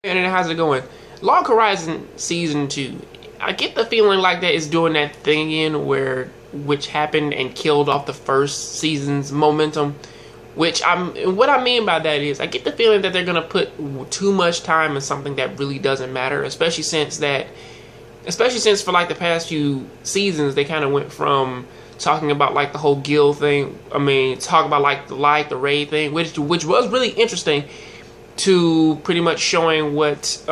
And how's it going? Log Horizon Season 2. I get the feeling like that is doing that thing again which happened and killed off the first season's momentum. What I mean by that is I get the feeling that they're gonna put too much time in something that really doesn't matter, especially since for like the past few seasons they kind of went from talking about like the whole guild thing. I mean, talk about like the raid thing, which was really interesting, to pretty much showing what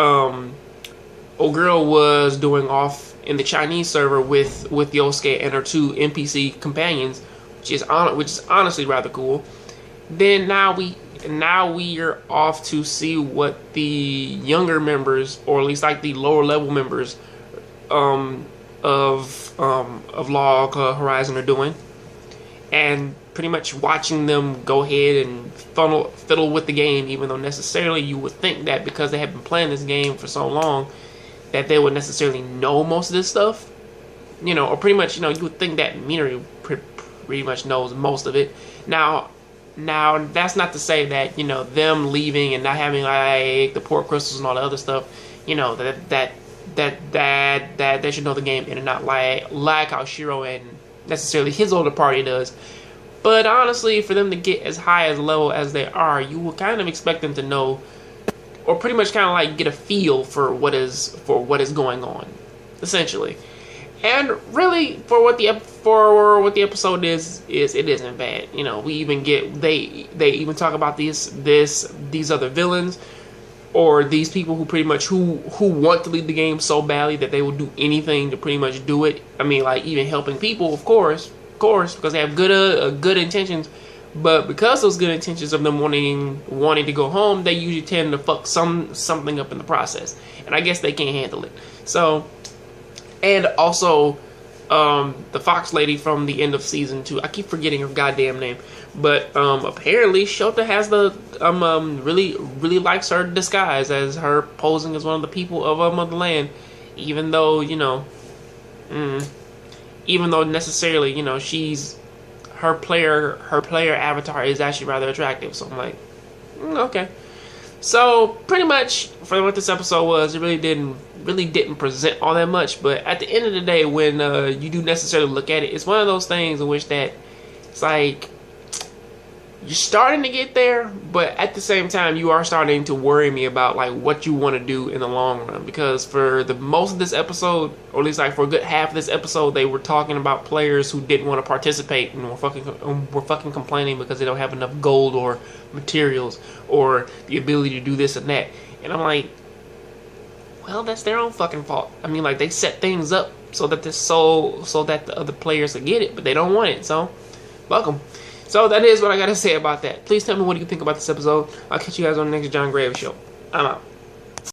old girl was doing off in the Chinese server with Yosuke and her two NPC companions, which is honestly rather cool. Then now we are off to see what the younger members, or at least like the lower level members of Log Horizon are doing, and pretty much watching them go ahead and fiddle with the game, even though necessarily you would think that because they have been playing this game for so long that they would necessarily know most of this stuff, or pretty much, you would think that Minori pretty much knows most of it. Now that's not to say that, them leaving and not having like the port crystals and all the other stuff, that they should know the game in and out like how Shiro and necessarily his older party does. But honestly, for them to get as high as level as they are, you will kind of expect them to know, or pretty much kind of like get a feel for what is going on, essentially. And really, for what the episode is it isn't bad. We even get they even talk about these other villains, or these people who pretty much who want to leave the game so badly that they will do anything to pretty much do it. I mean, like even helping people, of course, because they have good intentions. But because those good intentions of them wanting to go home, they usually tend to fuck something up in the process, and I guess they can't handle it. So, and also, the Fox lady from the end of season 2, I keep forgetting her goddamn name, but apparently Shota has really likes her disguise as her posing as one of the people of the land, even though necessarily she's her player avatar is actually rather attractive. So I'm like, okay. So pretty much for what this episode was, it really didn't present all that much. But at the end of the day, when you do necessarily look at it, it's one of those things in which that it's like you're starting to get there, but at the same time you are starting to worry me about like what you want to do in the long run, because for the most of this episode, or at least like for a good half of this episode, they were talking about players who didn't want to participate and were fucking complaining because they don't have enough gold or materials or the ability to do this and that. And I'm like, well, that's their own fucking fault. I mean, like, they set things up so that the other players can get it, but they don't want it, so fuck them. So that is what I gotta say about that. Please tell me what you think about this episode. I'll catch you guys on the next John Graves show. I'm out.